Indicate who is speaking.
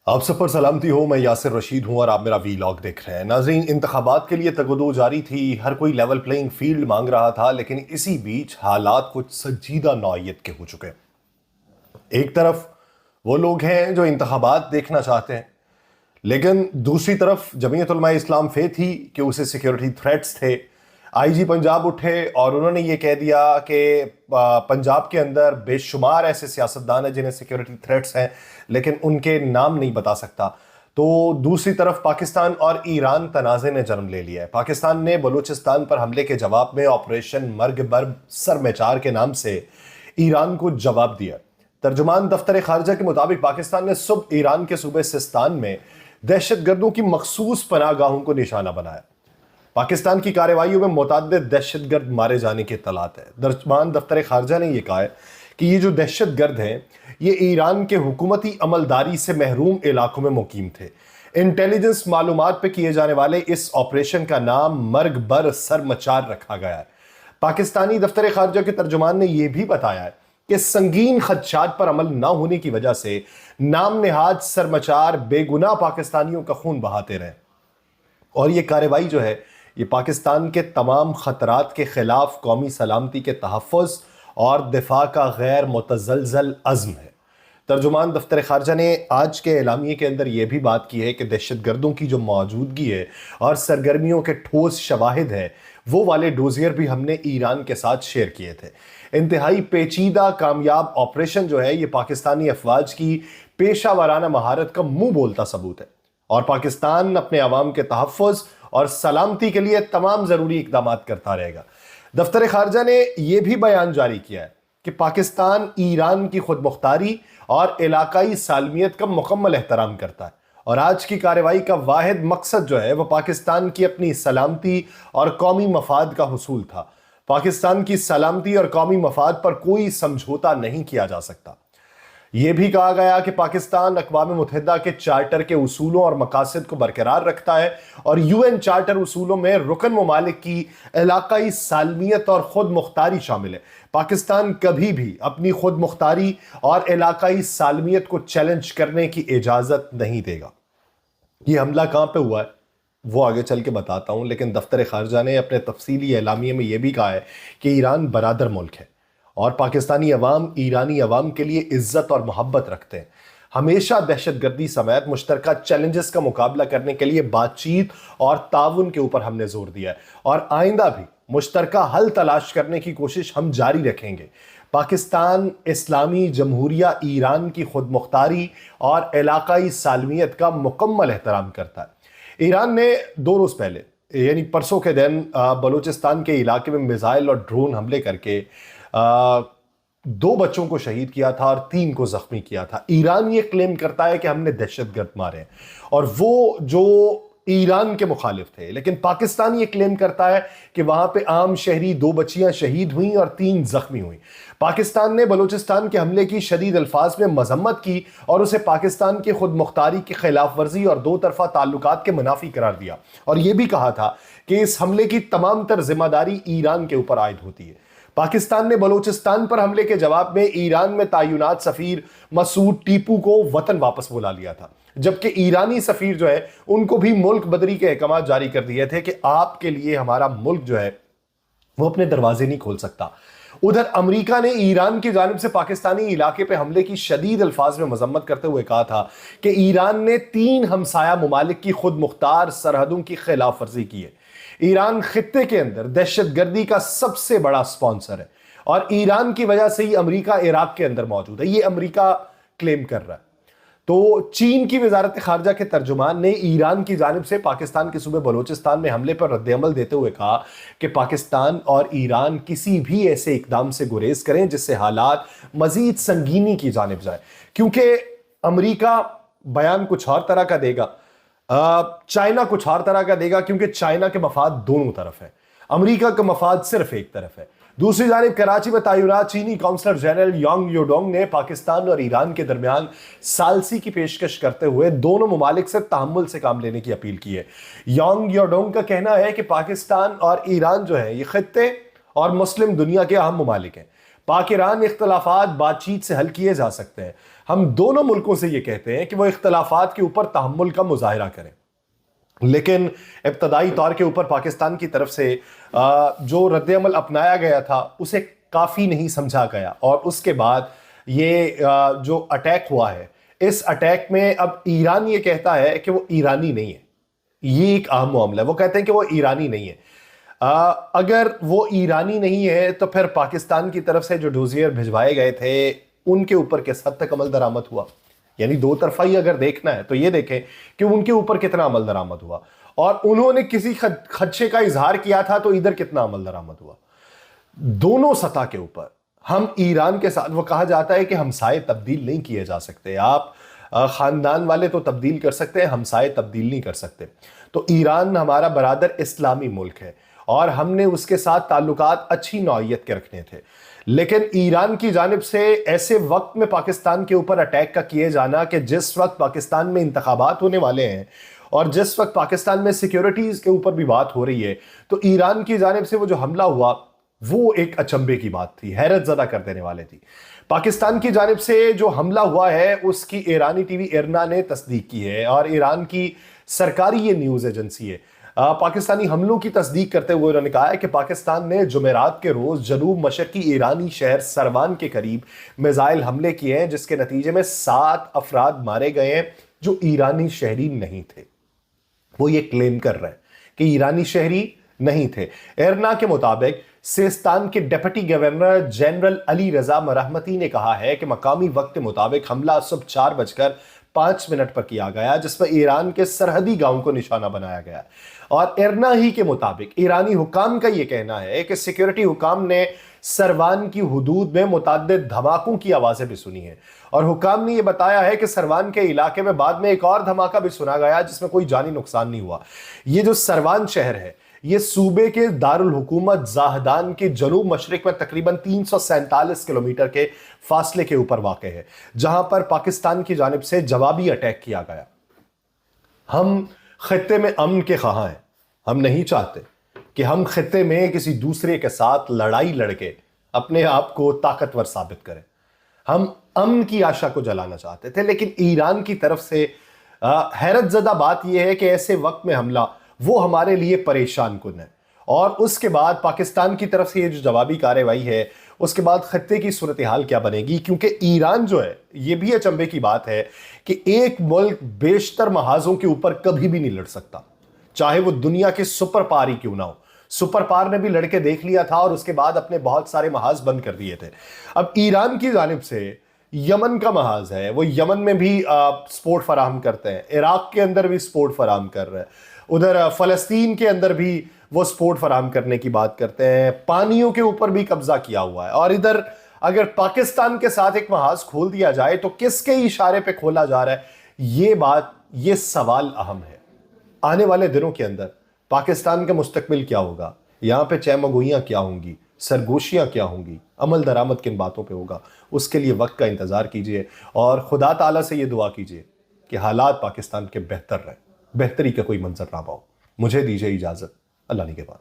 Speaker 1: آپ سب پر سلامتی ہو. میں یاسر رشید ہوں اور آپ میرا وی لاگ دیکھ رہے ہیں. ناظرین، انتخابات کے لیے تگودو جاری تھی، ہر کوئی لیول پلینگ فیلڈ مانگ رہا تھا، لیکن اسی بیچ حالات کچھ سنجیدہ نوعیت کے ہو چکے. ایک طرف وہ لوگ ہیں جو انتخابات دیکھنا چاہتے ہیں، لیکن دوسری طرف جمعیت علماء اسلام فے تھی کہ اسے سیکیورٹی تھریٹس تھے. آئی جی پنجاب اٹھے اور انہوں نے یہ کہہ دیا کہ پنجاب کے اندر بے شمار ایسے سیاستدان ہیں جنہیں سیکیورٹی تھریٹس ہیں، لیکن ان کے نام نہیں بتا سکتا. تو دوسری طرف پاکستان اور ایران تنازع نے جنم لے لیا ہے. پاکستان نے بلوچستان پر حملے کے جواب میں آپریشن مرگ بر سر میچار کے نام سے ایران کو جواب دیا. ترجمان دفتر خارجہ کے مطابق پاکستان نے صبح ایران کے صوبے سستان میں دہشت گردوں کی مخصوص پناہ گاہوں کو نشانہ بنایا. پاکستان کی کارروائیوں میں متعدد دہشت گرد مارے جانے کی اطلاعات ہے. ترجمان دفتر خارجہ نے یہ کہا ہے کہ یہ جو دہشت گرد ہیں یہ ایران کے حکومتی عملداری سے محروم علاقوں میں مقیم تھے. انٹیلیجنس معلومات پہ کیے جانے والے اس آپریشن کا نام مرگ بر سر مچار رکھا گیا ہے. پاکستانی دفتر خارجہ کے ترجمان نے یہ بھی بتایا ہے کہ سنگین خدشات پر عمل نہ ہونے کی وجہ سے نام نہاد سرمچار بے گناہ پاکستانیوں کا خون بہاتے رہے، اور یہ کارروائی جو ہے یہ پاکستان کے تمام خطرات کے خلاف قومی سلامتی کے تحفظ اور دفاع کا غیر متزلزل عزم ہے. ترجمان دفتر خارجہ نے آج کے اعلامیے کے اندر یہ بھی بات کی ہے کہ دہشت گردوں کی جو موجودگی ہے اور سرگرمیوں کے ٹھوس شواہد ہیں وہ والے ڈوزیر بھی ہم نے ایران کے ساتھ شیئر کیے تھے. انتہائی پیچیدہ کامیاب آپریشن جو ہے یہ پاکستانی افواج کی پیشہ ورانہ مہارت کا منہ بولتا ثبوت ہے، اور پاکستان اپنے عوام کے تحفظ اور سلامتی کے لیے تمام ضروری اقدامات کرتا رہے گا. دفتر خارجہ نے یہ بھی بیان جاری کیا ہے کہ پاکستان ایران کی خود مختاری اور علاقائی سالمیت کا مکمل احترام کرتا ہے، اور آج کی کارروائی کا واحد مقصد جو ہے وہ پاکستان کی اپنی سلامتی اور قومی مفاد کا حصول تھا. پاکستان کی سلامتی اور قومی مفاد پر کوئی سمجھوتا نہیں کیا جا سکتا. یہ بھی کہا گیا کہ پاکستان اقوام متحدہ کے چارٹر کے اصولوں اور مقاصد کو برقرار رکھتا ہے، اور یو این چارٹر اصولوں میں رکن ممالک کی علاقائی سالمیت اور خود مختاری شامل ہے. پاکستان کبھی بھی اپنی خود مختاری اور علاقائی سالمیت کو چیلنج کرنے کی اجازت نہیں دے گا. یہ حملہ کہاں پہ ہوا ہے وہ آگے چل کے بتاتا ہوں، لیکن دفتر خارجہ نے اپنے تفصیلی اعلامیے میں یہ بھی کہا ہے کہ ایران برادر ملک ہے اور پاکستانی عوام ایرانی عوام کے لیے عزت اور محبت رکھتے ہیں. ہمیشہ دہشت گردی سمیت مشترکہ چیلنجز کا مقابلہ کرنے کے لیے بات چیت اور تعاون کے اوپر ہم نے زور دیا ہے، اور آئندہ بھی مشترکہ حل تلاش کرنے کی کوشش ہم جاری رکھیں گے. پاکستان اسلامی جمہوریہ ایران کی خود مختاری اور علاقائی سالمیت کا مکمل احترام کرتا ہے. ایران نے 2 روز پہلے یعنی پرسوں کے دن بلوچستان کے علاقے میں میزائل اور ڈرون حملے کر کے 2 بچوں کو شہید کیا تھا اور 3 کو زخمی کیا تھا. ایران یہ کلیم کرتا ہے کہ ہم نے دہشت گرد مارے ہیں، اور وہ جو ایران کے مخالف تھے، لیکن پاکستان یہ کلیم کرتا ہے کہ وہاں پہ عام شہری 2 بچیاں شہید ہوئیں اور 3 زخمی ہوئیں. پاکستان نے بلوچستان کے حملے کی شدید الفاظ میں مذمت کی اور اسے پاکستان کی خود مختاری کی خلاف ورزی اور 2 طرفہ تعلقات کے منافی قرار دیا، اور یہ بھی کہا تھا کہ اس حملے کی تمام تر ذمہ داری ایران کے اوپر عائد ہوتی ہے. پاکستان نے بلوچستان پر حملے کے جواب میں ایران میں تعینات سفیر مسعود ٹیپو کو وطن واپس بلا لیا تھا، جبکہ ایرانی سفیر جو ہے ان کو بھی ملک بدری کے احکامات جاری کر دیے تھے کہ آپ کے لیے ہمارا ملک جو ہے وہ اپنے دروازے نہیں کھول سکتا. ادھر امریکہ نے ایران کی جانب سے پاکستانی علاقے پہ حملے کی شدید الفاظ میں مذمت کرتے ہوئے کہا تھا کہ ایران نے 3 ہمسایہ ممالک کی خود مختار سرحدوں کی خلاف ورزی کی ہے. ایران خطے کے اندر دہشت گردی کا سب سے بڑا سپانسر ہے، اور ایران کی وجہ سے ہی امریکہ عراق کے اندر موجود ہے، یہ امریکہ کلیم کر رہا ہے. تو چین کی وزارت خارجہ کے ترجمان نے ایران کی جانب سے پاکستان کے صوبے بلوچستان میں حملے پر رد عمل دیتے ہوئے کہا کہ پاکستان اور ایران کسی بھی ایسے اقدام سے گریز کریں جس سے حالات مزید سنگینی کی جانب جائے، کیونکہ امریکہ بیان کچھ اور طرح کا دے گا، چائنا کچھ اور طرح کا دے گا، کیونکہ چائنا کے مفاد دونوں طرف ہے، امریکہ کا مفاد صرف ایک طرف ہے. دوسری جانب کراچی میں تعینات چینی کونسلر جنرل یانگ یوڈونگ نے پاکستان اور ایران کے درمیان ثالثی کی پیشکش کرتے ہوئے دونوں ممالک سے تحمل سے کام لینے کی اپیل کی ہے. یانگ یوڈونگ کا کہنا ہے کہ پاکستان اور ایران جو ہے یہ خطے اور مسلم دنیا کے اہم ممالک ہیں. پاک ایران اختلافات بات چیت سے حل کیے جا سکتے ہیں. ہم دونوں ملکوں سے یہ کہتے ہیں کہ وہ اختلافات کے اوپر تحمل کا مظاہرہ کریں، لیکن ابتدائی طور کے اوپر پاکستان کی طرف سے جو رد عمل اپنایا گیا تھا اسے کافی نہیں سمجھا گیا، اور اس کے بعد یہ جو اٹیک ہوا ہے، اس اٹیک میں اب ایران یہ کہتا ہے کہ وہ ایرانی نہیں ہے۔ یہ ایک اہم معاملہ ہے، وہ کہتے ہیں کہ وہ ایرانی نہیں ہے۔ اگر وہ ایرانی نہیں ہے تو پھر پاکستان کی طرف سے جو ڈوزیئر بھجوائے گئے تھے ان کے اوپر کس حد تک عمل درآمد ہوا؟ یعنی دو طرفہ ہی اگر دیکھنا ہے تو یہ دیکھیں کہ ان کے اوپر کتنا عمل درآمد ہوا، اور انہوں نے کسی خدشے کا اظہار کیا تھا تو ادھر کتنا عمل درآمد ہوا۔ دونوں سطح کے اوپر ہم ایران کے ساتھ، وہ کہا جاتا ہے کہ ہمسائے تبدیل نہیں کیے جا سکتے، آپ خاندان والے تو تبدیل کر سکتے ہیں، ہمسائے تبدیل نہیں کر سکتے۔ تو ایران ہمارا برادر اسلامی ملک ہے اور ہم نے اس کے ساتھ تعلقات اچھی نوعیت کے رکھنے تھے، لیکن ایران کی جانب سے ایسے وقت میں پاکستان کے اوپر اٹیک کا کیے جانا کہ جس وقت پاکستان میں انتخابات ہونے والے ہیں اور جس وقت پاکستان میں سیکیورٹیز کے اوپر بھی بات ہو رہی ہے، تو ایران کی جانب سے وہ جو حملہ ہوا وہ ایک اچنبے کی بات تھی، حیرت زدہ کر دینے والے تھی۔ پاکستان کی جانب سے جو حملہ ہوا ہے اس کی ایرانی ٹی وی ایرنا نے تصدیق کی ہے، اور ایران کی سرکاری یہ نیوز ایجنسی ہے، پاکستانی حملوں کی تصدیق کرتے ہوئے انہوں نے کہا ہے کہ پاکستان نے جمعرات کے روز جنوب مشرقی ایرانی شہر سروان کے قریب میزائل حملے کیے ہیں، جس کے نتیجے میں 7 افراد مارے گئے ہیں جو ایرانی شہری نہیں تھے۔ وہ یہ کلیم کر رہے ہیں کہ ایرانی شہری نہیں تھے۔ ایرنا کے مطابق سیستان کے deputy governor general Ali Raza مرحمتی نے کہا ہے کہ مقامی وقت کے مطابق حملہ صبح 4:05 پر کیا گیا، جس میں ایران کے سرحدی گاؤں کو نشانہ بنایا گیا، اور ایرنا ہی کے مطابق ایرانی حکام کا یہ کہنا ہے کہ سیکیورٹی حکام نے سروان کی حدود میں متعدد دھماکوں کی آوازیں بھی سنی ہیں، اور حکام نے یہ بتایا ہے کہ سروان کے علاقے میں بعد میں ایک اور دھماکہ بھی سنا گیا جس میں کوئی جانی نقصان نہیں ہوا۔ یہ جو سروان شہر ہے یہ صوبے کے دارالحکومت زاہدان کے جنوب مشرق میں تقریباً 347 کلومیٹر کے فاصلے کے اوپر واقع ہے، جہاں پر پاکستان کی جانب سے جوابی اٹیک کیا گیا۔ ہم خطے میں امن کے خواہاں ہیں، ہم نہیں چاہتے کہ ہم خطے میں کسی دوسرے کے ساتھ لڑائی لڑ کے اپنے آپ کو طاقتور ثابت کریں۔ ہم امن کی آشا کو جلانا چاہتے تھے، لیکن ایران کی طرف سے حیرت زدہ بات یہ ہے کہ ایسے وقت میں حملہ وہ ہمارے لیے پریشان کن ہے، اور اس کے بعد پاکستان کی طرف سے یہ جو جوابی کارروائی ہے اس کے بعد خطے کی صورتحال کیا بنے گی، کیونکہ ایران جو ہے، یہ بھی اچنبے کی بات ہے کہ ایک ملک بیشتر محاذوں کے اوپر کبھی بھی نہیں لڑ سکتا، چاہے وہ دنیا کے سپر پار ہی کیوں نہ ہو۔ سپر پار نے بھی لڑ کے دیکھ لیا تھا اور اس کے بعد اپنے بہت سارے محاذ بند کر دیے تھے۔ اب ایران کی جانب سے یمن کا محاذ ہے، وہ یمن میں بھی سپورٹ فراہم کرتے ہیں، عراق کے اندر بھی سپورٹ فراہم کر رہے ہیں، ادھر فلسطین کے اندر بھی وہ سپورٹ فراہم کرنے کی بات کرتے ہیں، پانیوں کے اوپر بھی قبضہ کیا ہوا ہے، اور ادھر اگر پاکستان کے ساتھ ایک محاذ کھول دیا جائے تو کس کے اشارے پہ کھولا جا رہا ہے؟ یہ سوال اہم ہے۔ آنے والے دنوں کے اندر پاکستان کا مستقبل کیا ہوگا، یہاں پہ چیمگوئیاں کیا ہوں گی، سرگوشیاں کیا ہوں گی، عمل درآمد کن باتوں پہ ہوگا، اس کے لیے وقت کا انتظار کیجئے، اور خدا تعالیٰ سے یہ دعا کیجئے کہ حالات پاکستان کے بہتر رہیں، بہتری کا کوئی منظر نہ پاؤ۔ مجھے دیجئے اجازت، اللہ نگہبان۔